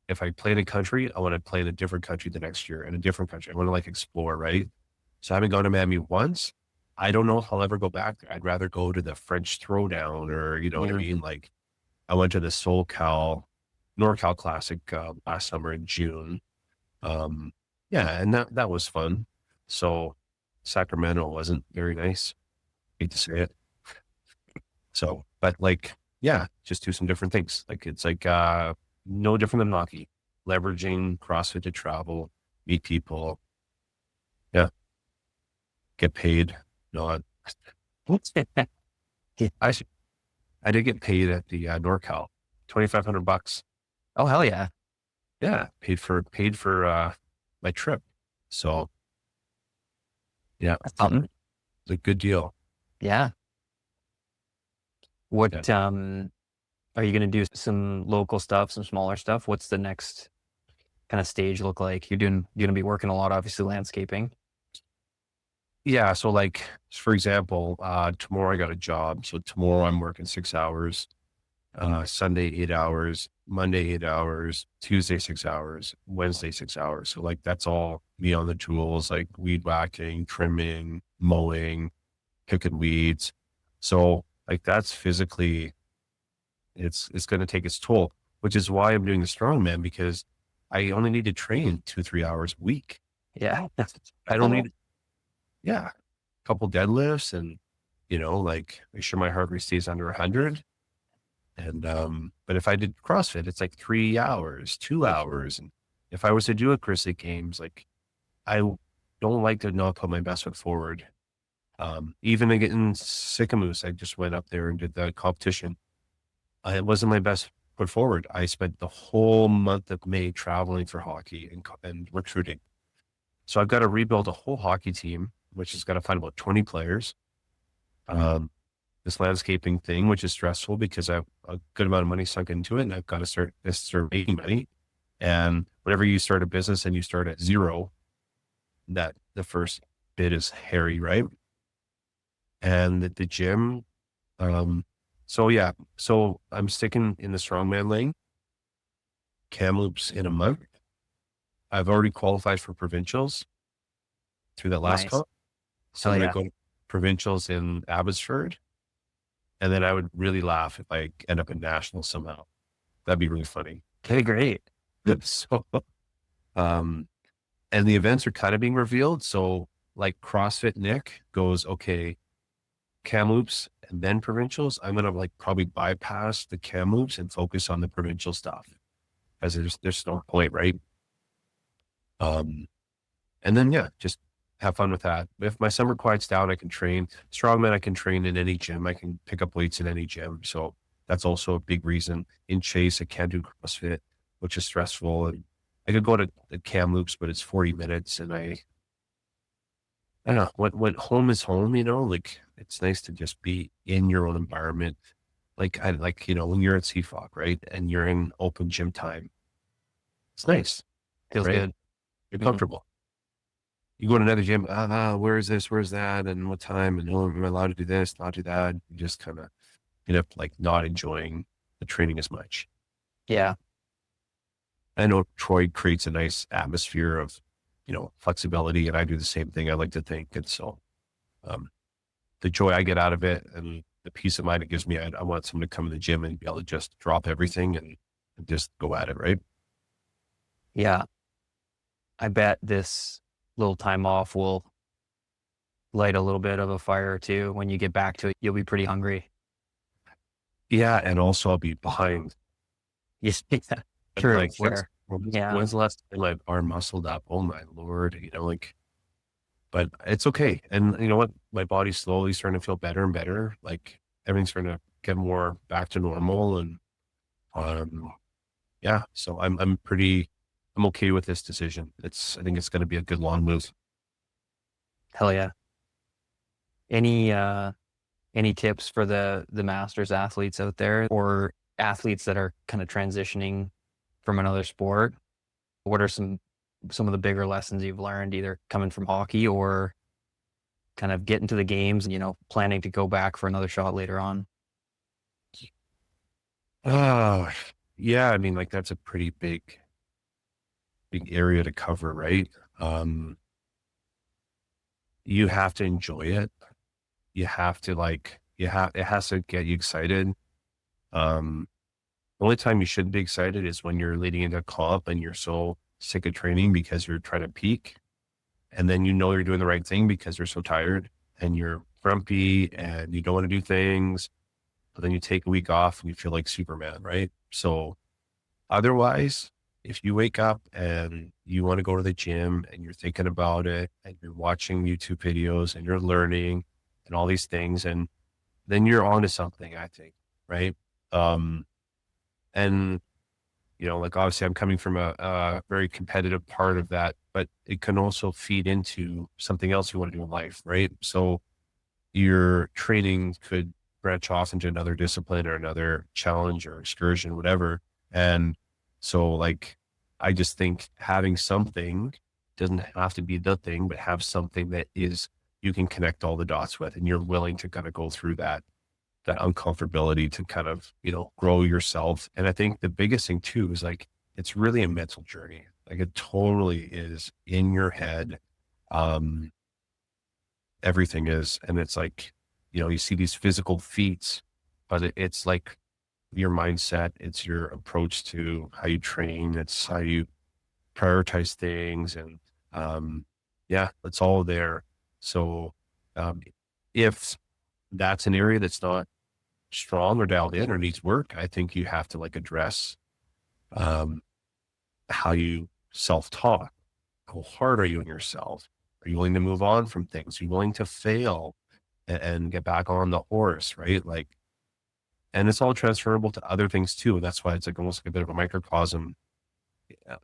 if I play in a country, I want to play in a different country the next year, in a different country. I want to like explore, right? So having gone to Miami once, I don't know if I'll ever go back there. I'd rather go to the French Throwdown, or you know what I mean? Like, I went to the NorCal Classic last summer in June. Yeah, and that was fun. So Sacramento wasn't very nice. Hate to say it. So, but like, yeah, just do some different things. Like it's like no different than hockey, leveraging CrossFit to travel, meet people. Yeah, get paid. No, Yeah. I did get paid at the NorCal, $2,500. Oh, hell yeah. Yeah, paid for my trip. So yeah, That's something. it's a good deal. Yeah. Yeah. What, are you going to do some local stuff, some smaller stuff? What's the next kind of stage look like? You're going to be working a lot, obviously landscaping. Yeah. So like, for example, tomorrow I got a job. So tomorrow I'm working 6 hours, Sunday, 8 hours, Monday, 8 hours, Tuesday, 6 hours, Wednesday, 6 hours. So like, that's all me on the tools, like weed whacking, trimming, mowing, picking weeds. So like, that's physically, it's going to take its toll, which is why I'm doing the strongman, because I only need to train 2-3 hours a week. Yeah. I don't need, yeah, a couple deadlifts and, like make sure my heart rate stays under 100. And, but if I did CrossFit, it's like 3 hours, 2 hours. And if I was to do a Grizzly Games, like I don't like to not put my best foot forward. Even in Sycamoose, I just went up there and did the competition. It wasn't my best foot forward. I spent the whole month of May traveling for hockey and recruiting. So I've got to rebuild a whole hockey team, which has got to find about 20 players. This landscaping thing, which is stressful because I have a good amount of money sunk into it, and I've got to start making money. And whenever you start a business and you start at zero, that the first bit is hairy, right? And the gym. So yeah, so I'm sticking in the strongman lane. Kamloops in a month. I've already qualified for provincials through that last Nice. comp. So Hell I'm going yeah. to go to provincials in Abbotsford. And then I would really laugh if I end up in nationals somehow. That'd be really funny. Okay, great. So, um, and the events are kind of being revealed. So like CrossFit Nick goes, okay, Kamloops and then provincials. I'm going to like probably bypass the Kamloops and focus on the provincial stuff because there's no point, right? Um, and then, yeah, just have fun with that. If my summer quiets down, I can train strongman. I can train in any gym. I can pick up weights in any gym. So that's also a big reason. In Chase, I can't do CrossFit, which is stressful. And I could go to the Kamloops, but it's 40 minutes. And I don't know, when home is home, you know, like it's nice to just be in your own environment. Like I like, you know, when you're at CFOC, right? And you're in open gym time, it's nice, Feels right? good. You're Hmm. comfortable. You go to another gym, where is this? Where's that? And what time? And oh, am I allowed to do this? Not do that? You just kind of end up like not enjoying the training as much. Yeah. I know Troy creates a nice atmosphere of, you know, flexibility, and I do the same thing. I like to think, and so um, the joy I get out of it and the peace of mind it gives me, I want someone to come in the gym and be able to just drop everything and just go at it, right? Yeah. I bet this little time off will light a little bit of a fire too. When you get back to it, you'll be pretty hungry. Yeah, and also I'll be behind. Yes. And True. like, Fair. Yeah. when's the last time I've arm muscled up? Oh my Lord, you know, like, but it's okay. And you know what? My body's slowly starting to feel better and better. Like everything's starting to get more back to normal. And um, yeah, so I'm okay with this decision. I think it's going to be a good long move. Hell yeah. Any any tips for the masters athletes out there or athletes that are kind of transitioning from another sport? What are some of the bigger lessons you've learned either coming from hockey or kind of getting to the games and, planning to go back for another shot later on? Oh, yeah. I mean, like that's a pretty big area to cover, right? Um, you have to enjoy it. You have to it has to get you excited. Um, the only time you shouldn't be excited is when you're leading into a comp and you're so sick of training because you're trying to peak. And then you know you're doing the right thing because you're so tired and you're grumpy and you don't want to do things. But then you take a week off and you feel like Superman, right? So otherwise, if you wake up and you want to go to the gym and you're thinking about it and you're watching YouTube videos and you're learning and all these things, and then you're onto something, I think, right? Um, and you know, like obviously I'm coming from a very competitive part of that, but it can also feed into something else you want to do in life, right? So your training could branch off into another discipline or another challenge or excursion, whatever. And so like, I just think having something doesn't have to be the thing, but have something that is, you can connect all the dots with, and you're willing to kind of go through that uncomfortability to kind of, you know, grow yourself. And I think the biggest thing too is like, it's really a mental journey. Like it totally is in your head. Um, everything is. And it's like, you know, you see these physical feats, but it's like your mindset, it's your approach to how you train, it's how you prioritize things. And yeah, it's all there. So um, if that's an area that's not strong or dialed in or needs work, I think you have to like address um, how you self-talk. How hard are you on yourself? Are you willing to move on from things? Are you willing to fail and get back on the horse, right? Like, and it's all transferable to other things too. And that's why it's like almost like a bit of a microcosm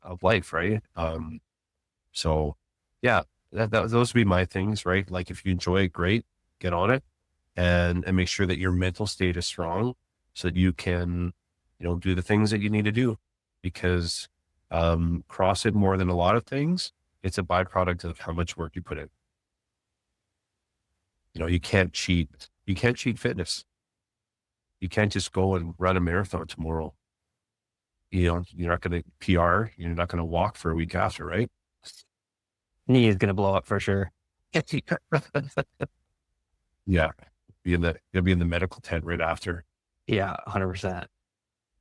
of life, right? So yeah, those would be my things, right? Like if you enjoy it, great, get on it and make sure that your mental state is strong so that you can, you know, do the things that you need to do because CrossFit more than a lot of things, it's a byproduct of how much work you put in. You know, you can't cheat. You can't cheat fitness. You can't just go and run a marathon tomorrow. you're not going to PR, you're not going to walk for a week after, right? Knee is going to blow up for sure. Yeah. You'll be in the medical tent right after. Yeah, 100%.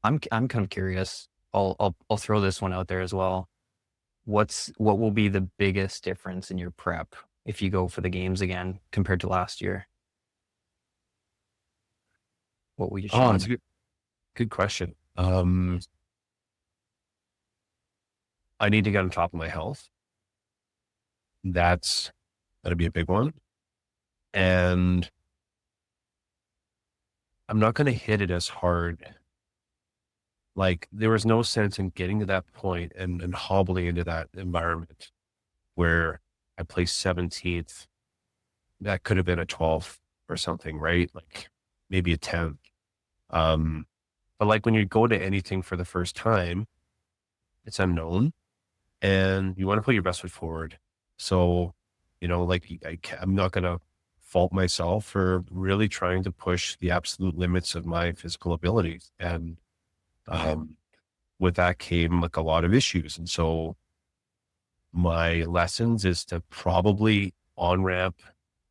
I'm kind of curious. I'll throw this one out there as well. What will be the biggest difference in your prep if you go for the games again compared to last year? What will you Oh, it's change? a good question. I need to get on top of my health. That'll be a big one. And I'm not going to hit it as hard. Like there was no sense in getting to that point and hobbling into that environment where I placed 17th. That could have been a 12th or something, right? Like maybe a 10th. But like when you go to anything for the first time, it's unknown and you want to put your best foot forward. So, like I'm not going to fault myself for really trying to push the absolute limits of my physical abilities. And with that came like a lot of issues. And so my lessons is to probably on ramp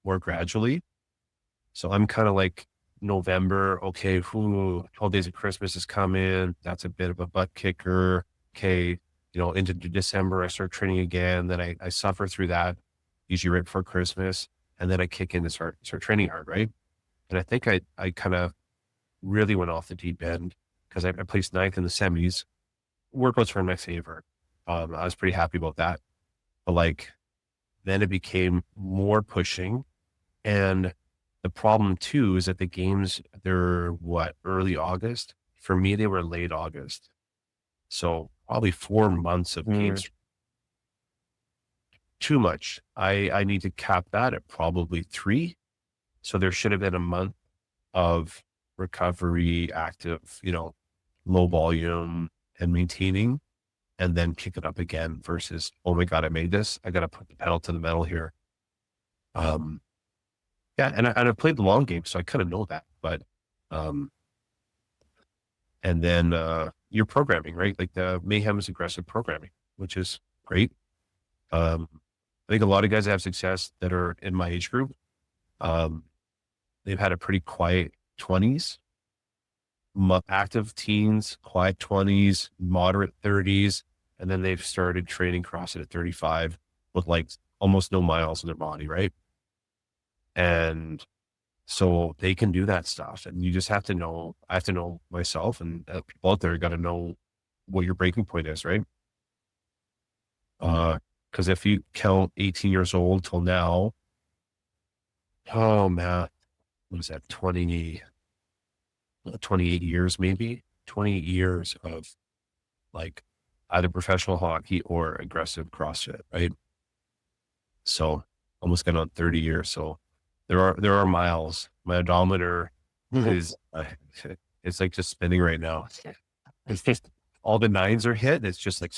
more gradually. So I'm kind of like November, okay, 12 days of Christmas is coming. That's a bit of a butt kicker. Okay, into December, I start training again. Then I suffer through that, usually right before Christmas. And then I kick in and start training hard, right? And I think I kind of really went off the deep end because I placed ninth in the semis. Workouts were in my favor. I was pretty happy about that. But like, then it became more pushing. And the problem too is that the games, they're early August? For me, they were late August. So probably 4 months of games. Too much. I need to cap that at probably 3. So there should have been a month of recovery, active, low volume and maintaining, and then kick it up again versus, oh my God, I made this. I got to put the pedal to the metal here. Yeah. And I played the long game, so I kind of know that, but, and then, your programming, right? Like the Mayhem is aggressive programming, which is great. I think a lot of guys that have success that are in my age group, they've had a pretty quiet 20s, active teens, quiet 20s, moderate 30s, and then they've started training CrossFit at 35 with like almost no miles in their body, right? And so they can do that stuff, and you just have to know. I have to know myself, and people out there got to know what your breaking point is, right? Because if you count 18 years old till now, oh man, what is that? 28 years, maybe 28 years of like either professional hockey or aggressive CrossFit, right? So almost getting on 30 years. So there are miles. My odometer is, it's like just spinning right now. It's just all the nines are hit. It's just like,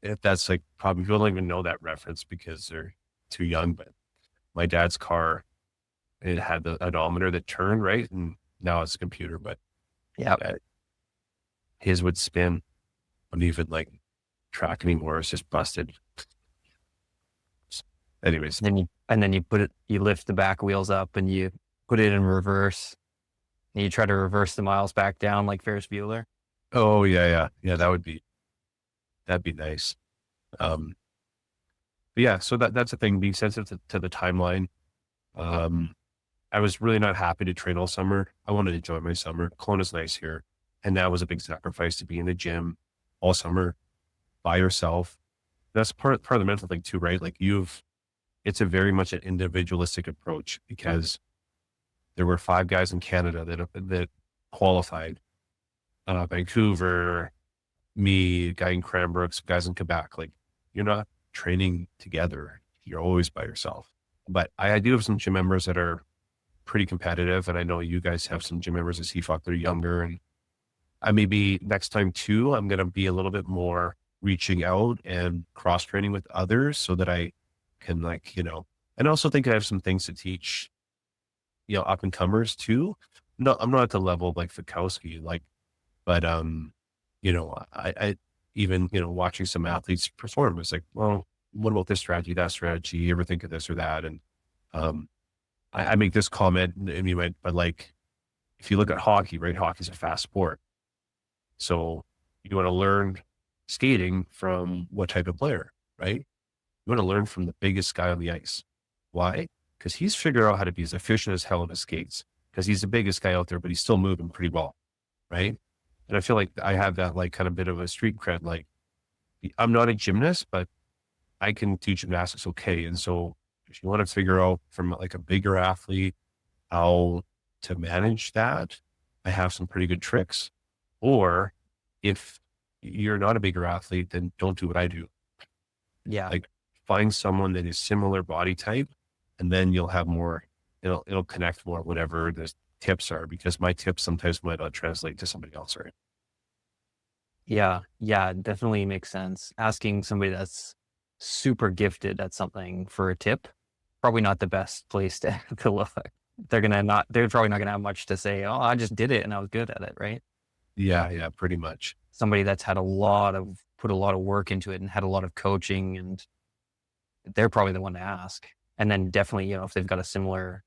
if that's like probably people don't even know that reference because they're too young, but my dad's car, it had the odometer that turned right. And now it's a computer, but Yeah. His would spin. Wouldn't even like track anymore. It's just busted. Anyways. And then you lift the back wheels up and you put it in reverse and you try to reverse the miles back down like Ferris Bueller. Oh yeah. That'd be nice. But yeah, so that's the thing, being sensitive to the timeline. I was really not happy to train all summer. I wanted to enjoy my summer. Kelowna's nice here. And that was a big sacrifice to be in the gym all summer by yourself. That's part of the mental thing too, right? Like it's a very much an individualistic approach because there were 5 guys in Canada that qualified. Vancouver, me, a guy in Cranbrook, some guys in Quebec. Like you're not training together. You're always by yourself. But I do have some gym members that are pretty competitive. And I know you guys have some gym members at CFOC that are younger. And I maybe next time too, I'm going to be a little bit more reaching out and cross training with others so that I can and I also think I have some things to teach, up and comers too, no, I'm not at the level of like Fikowski, like, but, I even, watching some athletes perform, it's like, well, what about this strategy, that strategy? You ever think of this or that? And, um, I make this comment and you might, but like, if you look at hockey, right? Hockey's a fast sport. So you want to learn skating from what type of player, right? You want to learn from the biggest guy on the ice. Why? Because he's figured out how to be as efficient as hell in his skates because he's the biggest guy out there, but he's still moving pretty well, right? And I feel like I have that like kind of bit of a street cred. Like I'm not a gymnast, but I can do gymnastics okay. And so if you want to figure out from like a bigger athlete how to manage that, I have some pretty good tricks. Or if you're not a bigger athlete, then don't do what I do. Yeah. Like find someone that is similar body type, and then you'll have more, it'll connect more, whatever the tips are, because my tips sometimes might not translate to somebody else, right? Yeah. Yeah. Definitely makes sense. Asking somebody that's super gifted at something for a tip, probably not the best place to, to look. They're probably not gonna have much to say. Oh, I just did it and I was good at it, right? Yeah, yeah, pretty much. Somebody that's put a lot of work into it and had a lot of coaching, and they're probably the one to ask. And then definitely, if they've got a similar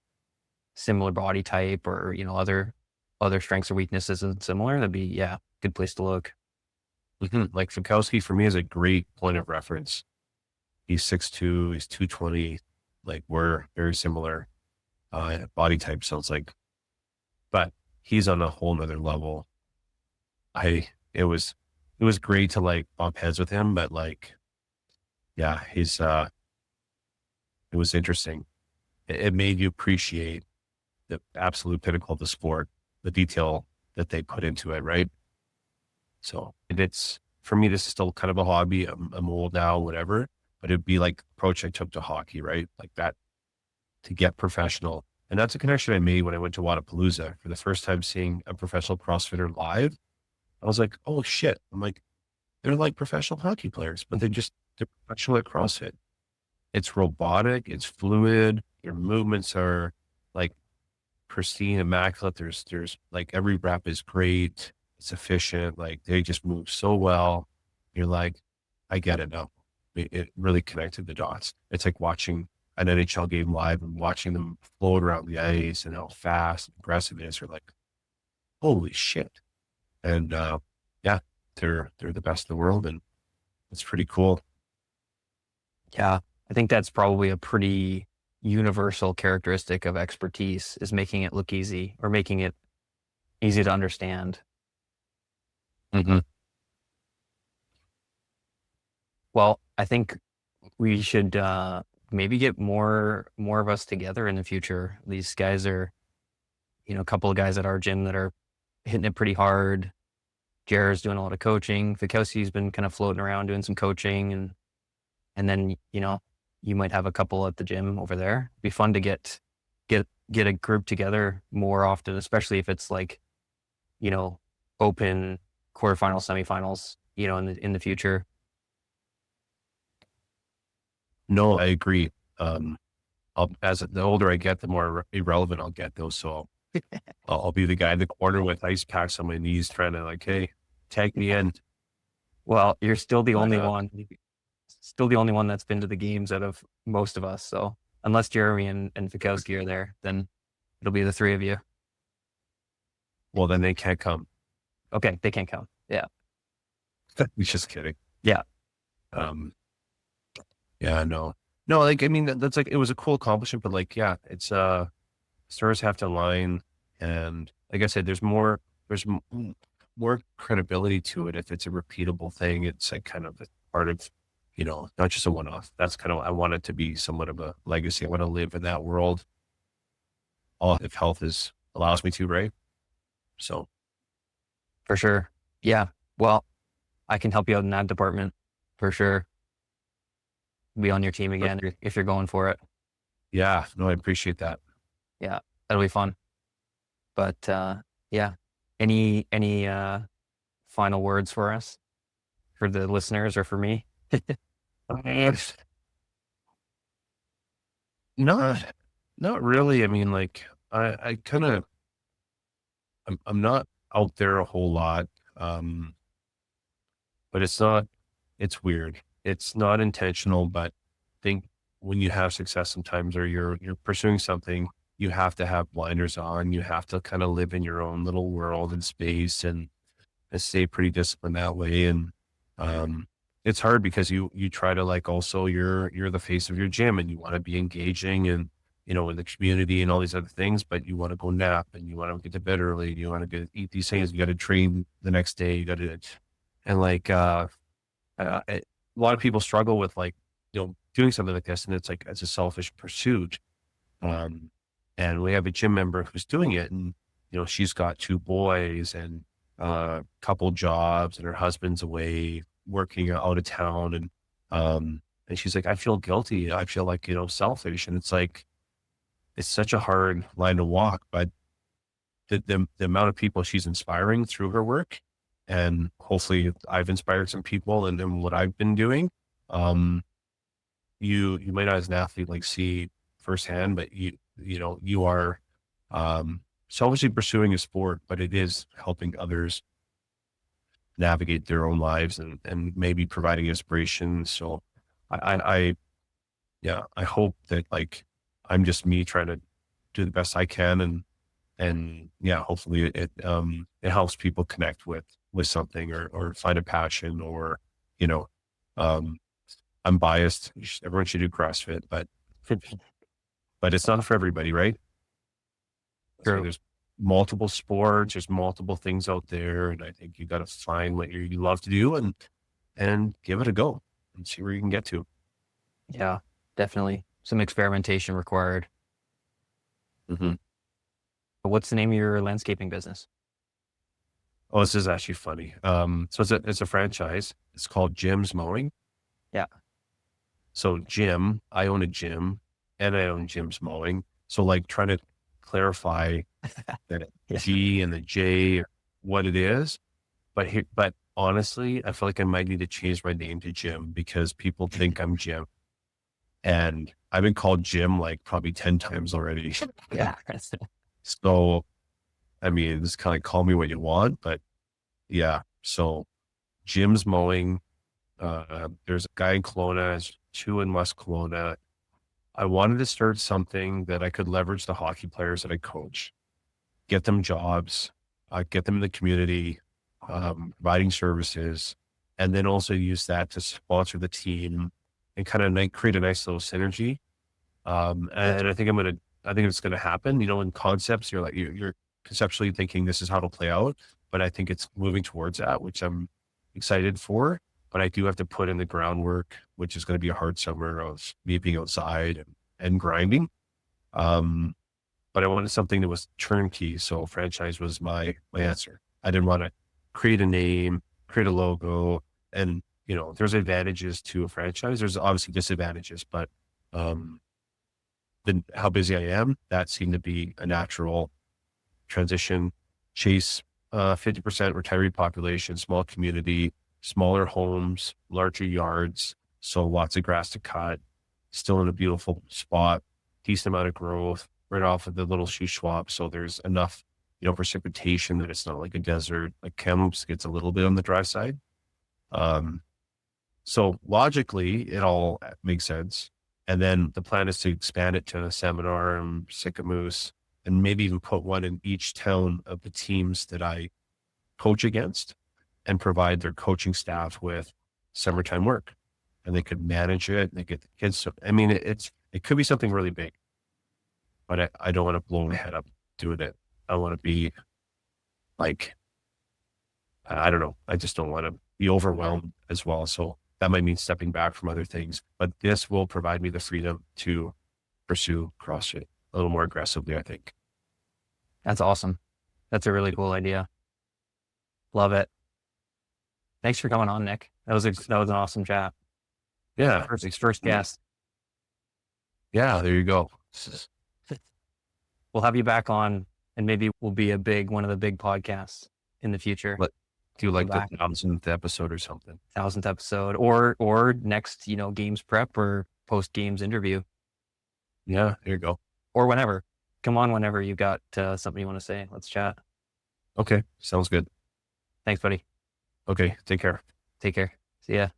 body type, or, other strengths or weaknesses and similar, that'd be, yeah, good place to look. Like Fikowski for me is a great point of reference. He's 6'2", he's 220. Like we're very similar, body type sounds like, but he's on a whole nother level. I, it was, it was great to like bump heads with him, but like, yeah, it was interesting. It made you appreciate the absolute pinnacle of the sport, the detail that they put into it, right? So and it's for me, this is still kind of a hobby. I'm old now, whatever, but it'd be like the approach I took to hockey, right? Like that to get professional. And that's a connection I made when I went to Wadapalooza for the first time seeing a professional CrossFitter live. I was like, oh shit. I'm like, they're like professional hockey players, but they're professional at CrossFit. It's robotic, it's fluid, your movements are like pristine, immaculate. There's like every rep is great. It's efficient. Like they just move so well. You're like, I get it now. It really connected the dots. It's like watching an NHL game live and watching them float around the ice and how fast and aggressive it is. You're like, holy shit. And yeah, they're the best in the world, and it's pretty cool. Yeah. I think that's probably a pretty universal characteristic of expertise, is making it look easy, or making it easy to understand. Hmm. Well, I think we should maybe get more of us together in the future. These guys are, a couple of guys at our gym that are hitting it pretty hard. Jared's doing a lot of coaching. Fikowski's been kind of floating around doing some coaching, and then, you might have a couple at the gym over there. It'd be fun to get a group together more often, especially if it's like, you know, open quarterfinals, semifinals, in the future. No, I agree. As the older I get, the more irrelevant I'll get though. So I'll be the guy in the corner with ice packs on my knees trying to like, hey, tag me in. Well, you're still the But only one, that's been to the games out of most of us. So unless Jeremy and Fikowski are there, then it'll be the three of you. well, then they can't come. Okay, they can't come. Yeah, Just kidding. yeah, Um, yeah, no, like, I mean, that's like, it was a cool accomplishment, but like, yeah, it's, stars have to align. And like I said, more credibility to it. If it's a repeatable thing, it's like kind of a part of, not just a one-off. That's kind of, I want it to be somewhat of a legacy. I want to live in that world. All if health allows me to, right? So for sure. Yeah. Well, I can help you out in that department for sure. Be on your team again okay. if you're going for it. Yeah, no, I appreciate that. Yeah, that'll be fun. But yeah, any final words for us, for the listeners, or for me? Uh, not, not really. I mean, like, I kind of, I'm not out there a whole lot. Um, but it's weird. It's not intentional, but I think when you have success sometimes, or you're pursuing something, you have to have blinders on. You have to kind of live in your own little world and space, and stay pretty disciplined that way. And um, it's hard because you try to, like, also you're the face of your gym, and you want to be engaging and, in the community and all these other things, but you want to go nap, and you want to get to bed early. You want to eat these things. You got to train the next day. You got to, and like, a lot of people struggle with, like, doing something like this, and it's like, it's a selfish pursuit. Um, and we have a gym member who's doing it, and she's got two boys and a couple jobs, and her husband's away working out of town, and she's like, I feel guilty. I feel like, selfish, and it's like, it's such a hard line to walk, but the amount of people she's inspiring through her work, and hopefully I've inspired some people and what I've been doing. Um, you might not, as an athlete, like, see firsthand, but you are selfishly pursuing a sport, but it is helping others navigate their own lives, and maybe providing inspiration. So I yeah, I hope that, like, I'm just me trying to do the best I can, and yeah, hopefully it helps people connect with something, or find a passion, or, you know, um, I'm biased. Everyone should do CrossFit, but it's not for everybody, right? So True. there's multiple sports, there's multiple things out there, and I think you got to find what you love to do, and give it a go and see where you can get to. Yeah, definitely. Some experimentation required. Hmm. But what's the name of your landscaping business? Oh, this is actually funny. So it's a franchise. It's called Jim's Mowing. Yeah. So Jim, I own a gym, and I own Jim's Mowing. So, like, trying to clarify that Yeah. G and the J, are what it is. But honestly, I feel like I might need to change my name to Jim, because people think I'm Jim, and I've been called Jim like probably 10 times already. Yeah. So, I mean, it's kind of like, call me what you want, but yeah. So Jim's Mowing. There's a guy in Kelowna, there's two in West Kelowna. I wanted to start something that I could leverage the hockey players that I coach, get them jobs, get them in the community, providing services, and then also use that to sponsor the team, and kind of create a nice little synergy. And I think it's gonna happen. In concepts, you're conceptually thinking this is how it'll play out, but I think it's moving towards that, which I'm excited for. But I do have to put in the groundwork, which is going to be a hard summer of me being outside and grinding. Um, but I wanted something that was turnkey. So franchise was my answer. I didn't want to create a name, create a logo, and, there's advantages to a franchise. There's obviously disadvantages, but um, how busy I am, that seemed to be a natural transition. Chase, 50% retiree population, small community, smaller homes, larger yards, so lots of grass to cut, still in a beautiful spot, decent amount of growth right off of the little shoe swap. So there's enough, precipitation that it's not like a desert. Like, Kamloops gets a little bit on the dry side. Um, so logically, it all makes sense. And then the plan is to expand it to Seminar and Sicamous, and maybe even put one in each town of the teams that I coach against, and provide their coaching staff with summertime work, and they could manage it, and they get the kids. So, I mean, it could be something really big, but I don't want to blow my head up doing it. I want to be like, I don't know. I just don't want to be overwhelmed as well. So that might mean stepping back from other things, but this will provide me the freedom to pursue CrossFit a little more aggressively, I think. That's awesome. That's a really cool idea. Love it. Thanks for coming on, Nick. That was an awesome chat. Yeah. First guest. Yeah. There you go. We'll have you back on, and maybe we'll be one of the big podcasts in the future. Do like the back. 1000th episode or something. 1000th episode, or next, games prep or post games interview, Yeah. There you go. or whenever. Come on whenever you got something you want to say. Let's chat. Okay. Sounds good. Thanks, buddy. Okay. Take care. Take care. See ya.